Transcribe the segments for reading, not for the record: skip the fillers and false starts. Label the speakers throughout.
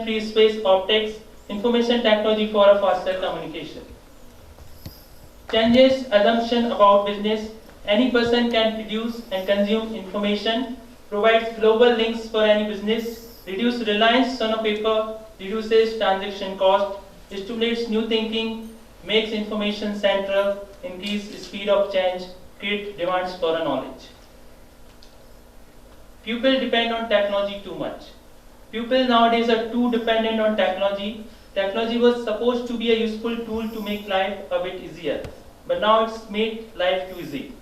Speaker 1: free space, optics, information technology for a faster communication. Changes assumption about business. Any person can produce and consume information, provides global links for any business, reduce reliance on a paper, reduces transaction cost, stimulates new thinking, makes information central, increase speed of change, create demands for knowledge. People depend on technology too much. People nowadays are too dependent on technology. Technology was supposed to be a useful tool to make life a bit easier, but now it's made life too easy.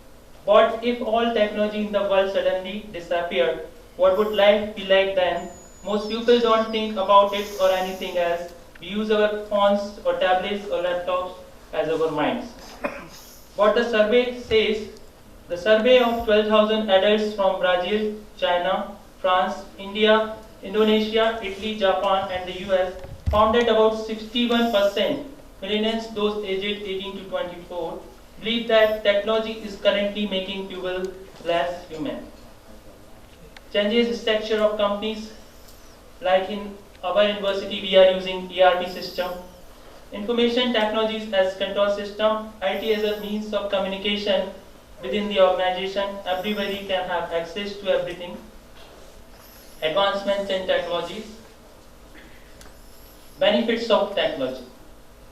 Speaker 1: What if all technology in the world suddenly disappeared? What would life be like then? Most people don't think about it or anything else. We use our phones or tablets or laptops as our minds. What the survey says, the survey of 12,000 adults from Brazil, China, France, India, Indonesia, Italy, Japan and the US found that about 61% millennials, those aged 18 to 24, believe that technology is currently making people less human. Changes structure of companies, like in our university we are using ERP system. Information technologies as control system, IT as a means of communication within the organization. Everybody can have access to everything. Advancements in technologies. Benefits of technology.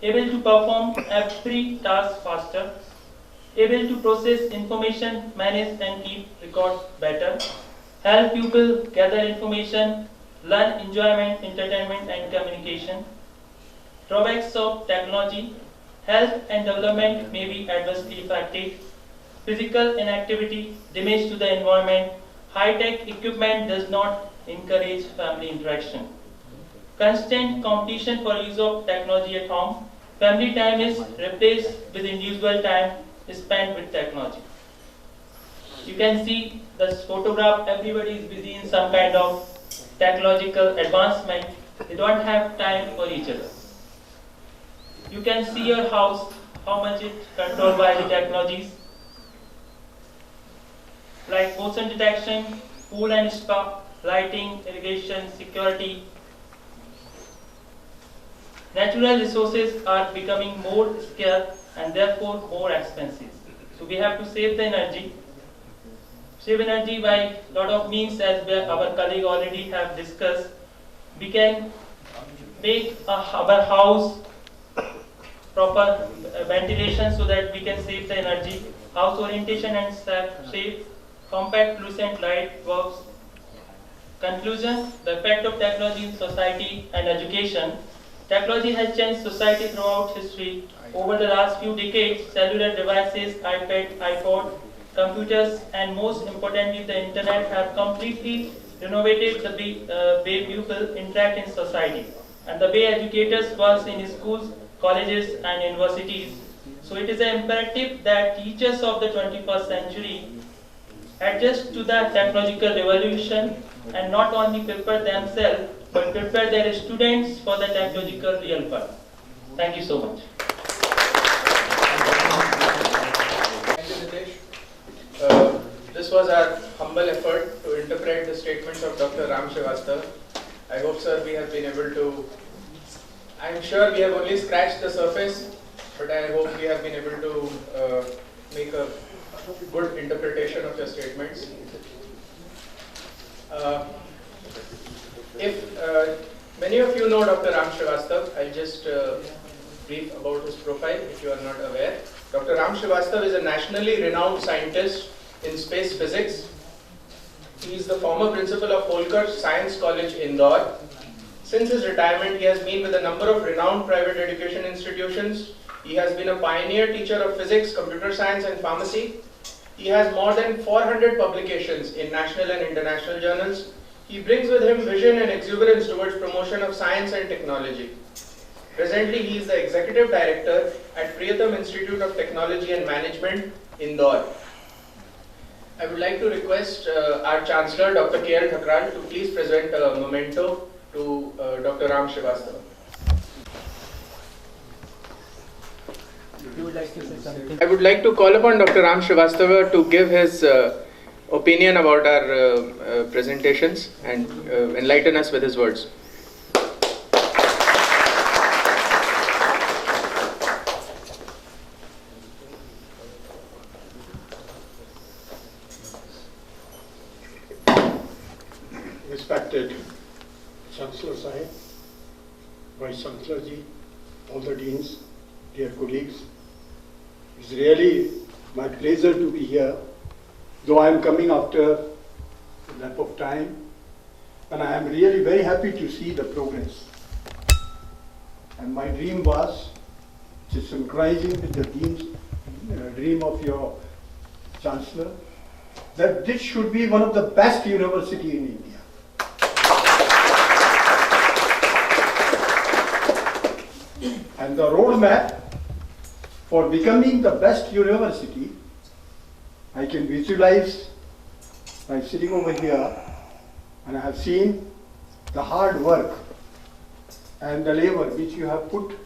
Speaker 1: Able to perform every task faster. Able to process information, manage and keep records better. Help people gather information, learn enjoyment, entertainment and communication. Drawbacks of technology. Health and development may be adversely affected. Physical inactivity, damage to the environment. High-tech equipment does not encourage family interaction. Constant competition for use of technology at home. Family time is replaced with individual time spent with technology. You can see this photograph, everybody is busy in some kind of technological advancement. They don't have time for each other. You can see your house, how much it's controlled by the technologies. Like motion detection, pool and spa, lighting, irrigation, security. Natural resources are becoming more scarce and therefore more expensive. So we have to save the energy. Save energy by lot of means, as our colleague already have discussed. We can make our house proper ventilation so that we can save the energy. House orientation and safe, compact, lucent light bulbs. Conclusion: the effect of technology in society and education. Technology has changed society throughout history. Over the last few decades, cellular devices, iPad, iPod, computers, and most importantly, the internet have completely renovated the way people interact in society and the way educators work in schools, colleges, and universities. So it is an imperative that teachers of the 21st century adjust to the technological revolution and not only prepare themselves but prepare their students for the technological real world. Thank you so much.
Speaker 2: Thank you, Nitesh. This was our humble effort to interpret the statements of Dr. Ram Shrivastava. I hope, sir, we have been able to, I'm sure we have only scratched the surface, but I hope we have been able to make a good interpretation of your statements. If many of you know Dr. Ram Shrivastava, I'll just brief about his profile if you are not aware. Dr. Ram Shrivastava is a nationally renowned scientist in space physics. He is the former principal of Holkar Science College, Indore. Since his retirement, he has been with a number of renowned private education institutions. He has been a pioneer teacher of physics, computer science, and pharmacy. He has more than 400 publications in national and international journals. He brings with him vision and exuberance towards promotion of science and technology. Presently, he is the Executive Director at Priyatam Institute of Technology and Management, Indore. I would like to request our Chancellor, Dr. K.L. Thakral, to please present a memento to Dr. Ram Shrivastava.
Speaker 1: You would like to say something?
Speaker 2: I would like to call upon Dr. Ram Shrivastava to give his opinion about our presentations and enlighten us with his words.
Speaker 3: Chancellor Sahib, Vice Chancellor Ji, all the deans, dear colleagues. It's really my pleasure to be here, though I am coming after a lap of time, and I am really very happy to see the progress. And my dream was, which is synchronizing with the dream of your Chancellor, that this should be one of the best university in India. And the roadmap for becoming the best university, I can visualize by sitting over here, and I have seen the hard work and the labor which you have put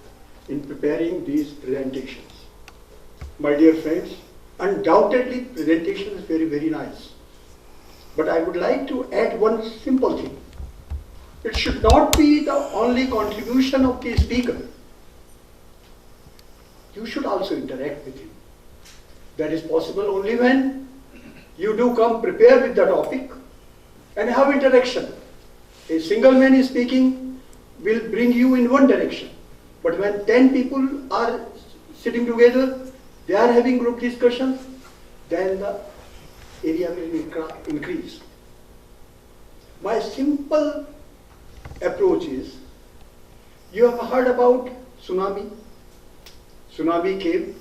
Speaker 3: in preparing these presentations. My dear friends, undoubtedly presentation is very, very nice. But I would like to add one simple thing. It should not be the only contribution of the speaker. You should also interact with him. That is possible only when you do come prepared with the topic and have interaction. A single man is speaking will bring you in one direction. But when 10 people are sitting together, they are having group discussions, then the area will increase. My simple approach is, you have heard about tsunami. Tsunami came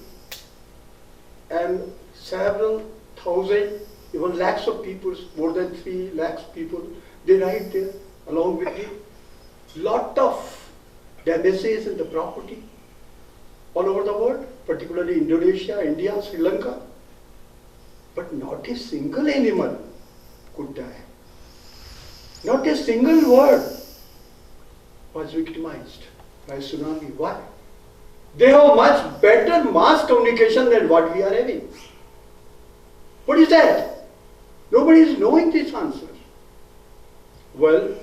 Speaker 3: and several thousand, even lakhs of people, more than 3 lakhs people, they died there along with the lot of damages in the property all over the world, particularly Indonesia, India, Sri Lanka. But not a single animal could die. Not a single word was victimized by tsunami. Why? They have much better mass communication than what we are having. What is that? Nobody is knowing this answer. Well,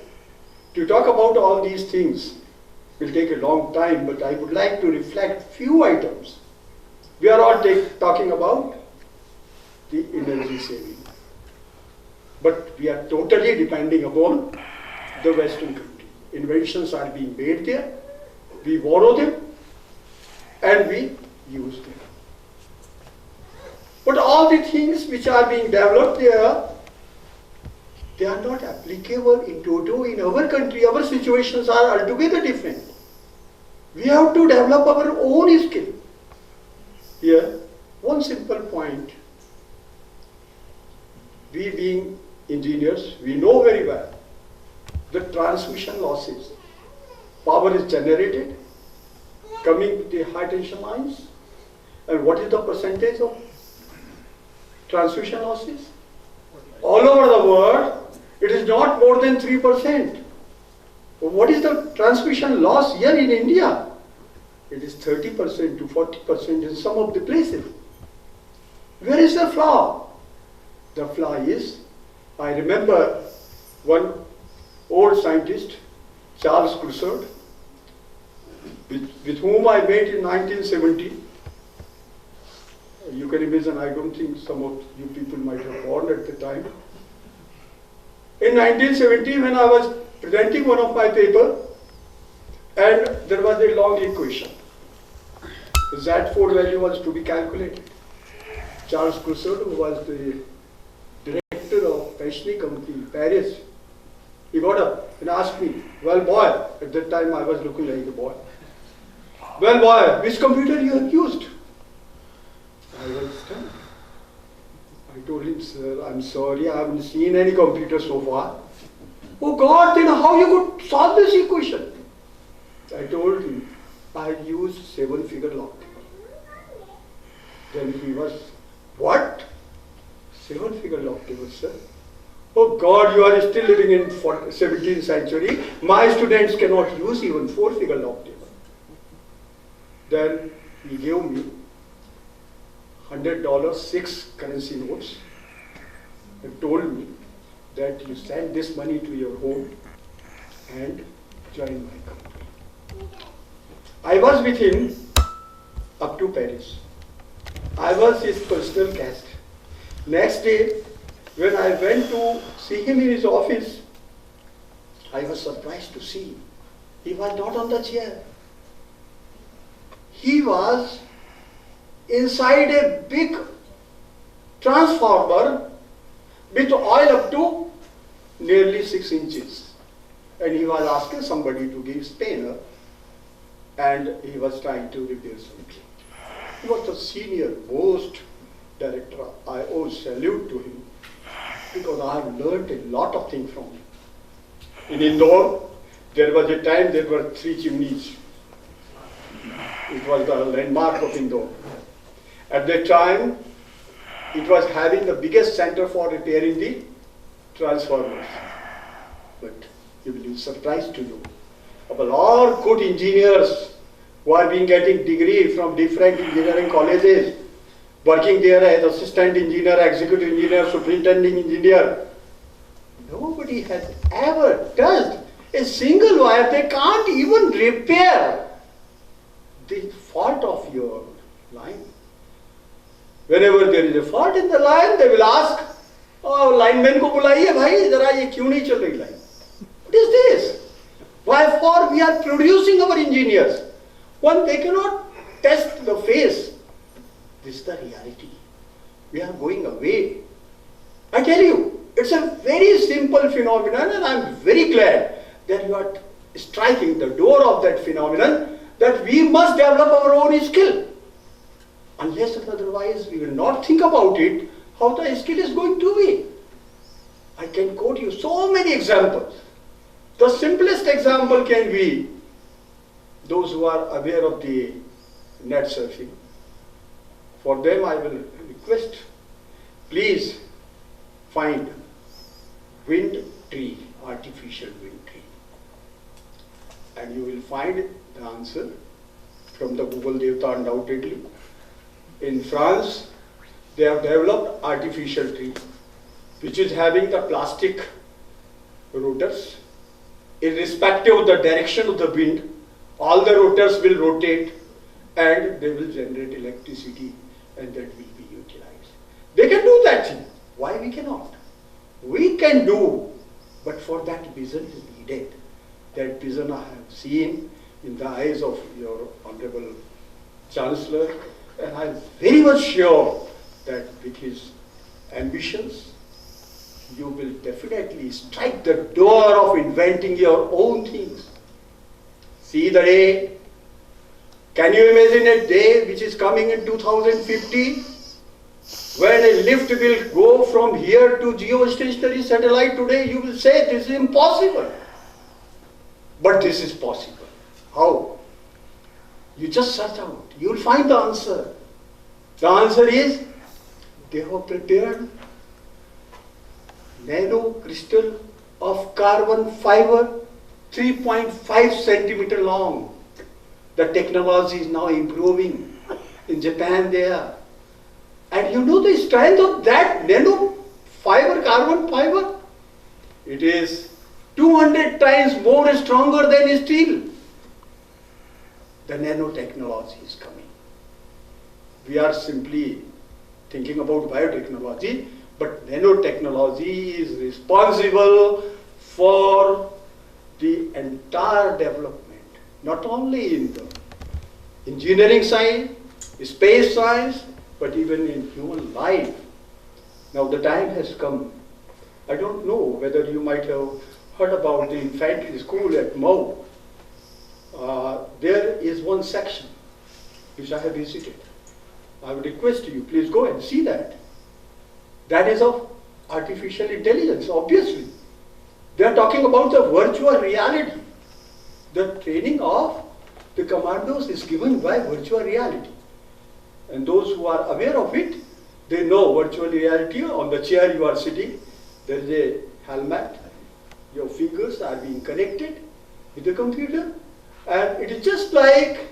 Speaker 3: to talk about all these things will take a long time, but I would like to reflect few items. We are all talking about the energy saving. But we are totally depending upon the Western country. Inventions are being made there, we borrow them, and we use them. But all the things which are being developed there, they are not applicable in toto in our country. Our situations are altogether different. We have to develop our own skill. Here, one simple point. We being engineers, we know very well the transmission losses. Power is generated, coming to the high tension lines, and what is the percentage of transmission losses? All over the world, it is not more than 3%. What is the transmission loss here in India? It is 30% to 40% in some of the places. Where is the flaw? The flaw is, I remember one old scientist, Charles Crusoe, with whom I met in 1970. You can imagine, I don't think some of you people might have born at the time. In 1970, when I was presenting one of my papers, and there was a long equation. The Z4 value was to be calculated. Charles Crusoe, who was the director of Peshni company in Paris, he got up and asked me, well boy, at that time I was looking like a boy, well boy, which computer you have used? I was stunned. I told him, sir, I'm sorry, I haven't seen any computer so far. Oh God, then how you could solve this equation? I told him, I used 7-figure log table. Then he was, what? 7-figure log table, sir? Oh God, you are still living in 17th century. My students cannot use even 4-figure log table. Then he gave me $100 6 currency notes and told me that you send this money to your home and join my company. I was with him up to Paris. I was his personal guest. Next day, when I went to see him in his office, I was surprised to see he was not on the chair. He was inside a big transformer with oil up to nearly 6 inches. And he was asking somebody to give spaner, and he was trying to repair something. He was the senior most director. I owe salute to him because I have learned a lot of things from him. In Indore, there was a time there were 3 chimneys. It was the landmark of Indore. At that time, it was having the biggest center for repairing the transformers. But you will be surprised to know about all good engineers who are being getting degree from different engineering colleges, working there as assistant engineer, executive engineer, superintendent engineer. Nobody has ever touched a single wire. They can't even repair the fault of your line. Whenever there is a fault in the line, they will ask, "Oh, lineman ko bulaiye bhai, zara ye kyun nahi chal rahi line?" What is this? Wherefore we are producing our engineers. When they cannot test the face, this is the reality. We are going away. I tell you, it's a very simple phenomenon, and I am very glad that you are striking the door of that phenomenon, that we must develop our own skill. Unless and otherwise we will not think about it, how the skill is going to be. I can quote you so many examples. The simplest example can be those who are aware of the net surfing. For them I will request, please find wind tree, artificial wind tree. And you will find the answer from the Google Devta undoubtedly. In France, they have developed artificial tree, which is having the plastic rotors. Irrespective of the direction of the wind, all the rotors will rotate and they will generate electricity, and that will be utilized. They can do that thing. Why we cannot? We can do, but for that vision is needed. That vision I have seen in the eyes of your Honorable Chancellor, and I am very much sure that with his ambitions, you will definitely strike the door of inventing your own things. See the day. Can you imagine a day which is coming in 2050 when a lift will go from here to geostationary satellite? Today you will say this is impossible. But this is possible. How? You just search out. You will find the answer. The answer is they have prepared nano crystal of carbon fiber 3.5 centimeter long. The technology is now improving. In Japan there. And you know the strength of that nano fiber, carbon fiber? It is 200 times more stronger than steel. The nanotechnology is coming. We are simply thinking about biotechnology, but nanotechnology is responsible for the entire development, not only in the engineering science, space science, but even in human life. Now the time has come. I don't know whether you might have heard about the infantry school at Mau. There is one section which I have visited. I would request you, please go and see that. That is of artificial intelligence, obviously. They are talking about the virtual reality. The training of the commandos is given by virtual reality. And those who are aware of it, they know virtual reality. On the chair you are sitting, there is a helmet. Your fingers are being connected with the computer. And it is just like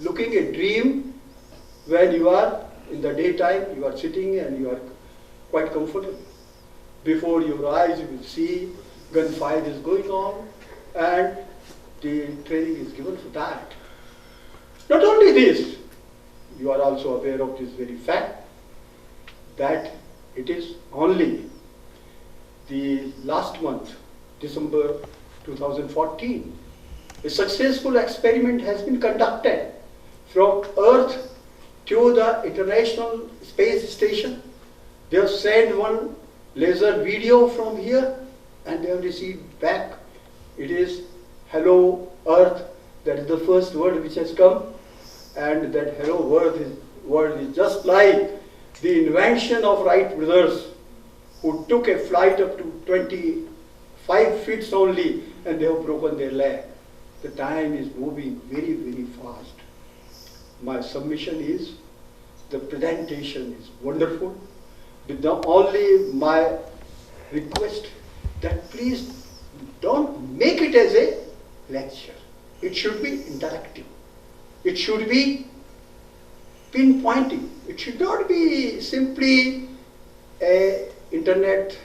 Speaker 3: looking a dream when you are in the daytime, you are sitting and you are quite comfortable. Before your eyes you will see gunfire is going on and the training is given for that. Not only this, you are also aware of this very fact that it is only the last month, December 2014. A successful experiment has been conducted from Earth to the International Space Station. They have sent one laser video from here and they have received back. It is hello Earth, that is the first word which has come, and that hello word is just like the invention of Wright brothers, who took a flight up to 25 feet only and they have broken their leg. The time is moving very, very fast. My submission is, the presentation is wonderful. With the only my request that please don't make it as a lecture. It should be interactive. It should be pinpointing. It should not be simply a internet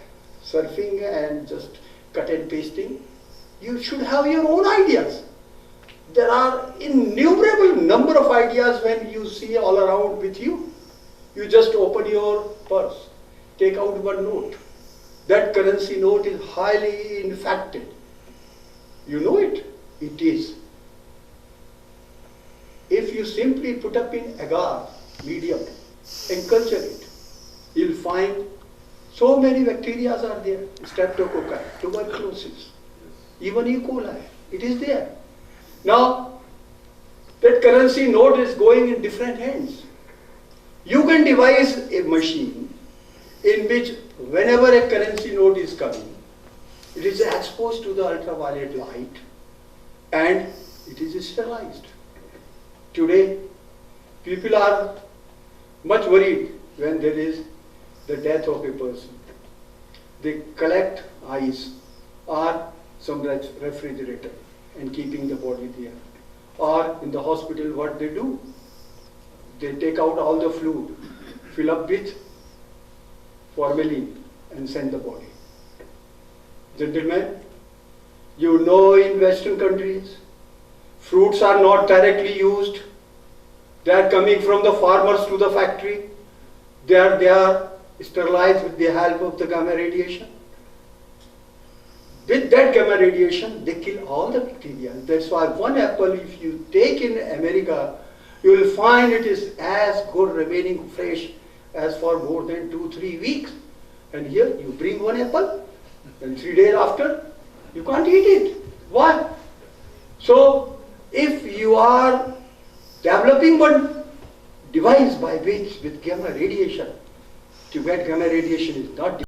Speaker 3: surfing and just cut and pasting. You should have your own ideas. There are innumerable number of ideas when you see all around with you. You just open your purse, take out one note. That currency note is highly infected. You know it? It is. If you simply put up in agar medium and culture it, you'll find so many bacteria are there. Streptococci, tuberculosis, even E. coli. It is there. Now, that currency note is going in different hands. You can devise a machine in which whenever a currency note is coming, it is exposed to the ultraviolet light and it is sterilized. Today, people are much worried when there is the death of a person. They collect ice or some refrigerator and keeping the body there. Or in the hospital, what they do? They take out all the fluid, fill up with formalin and send the body. Gentlemen, you know in Western countries, fruits are not directly used. They are coming from the farmers to the factory. They are sterilized with the help of the gamma radiation. With that gamma radiation, they kill all the bacteria. That's why one apple, if you take in America, you will find it is as good remaining fresh as for more than 2-3 weeks. And here you bring one apple, and 3 days after, you can't eat it. Why? So, if you are developing one device by which with gamma radiation, to get gamma radiation is not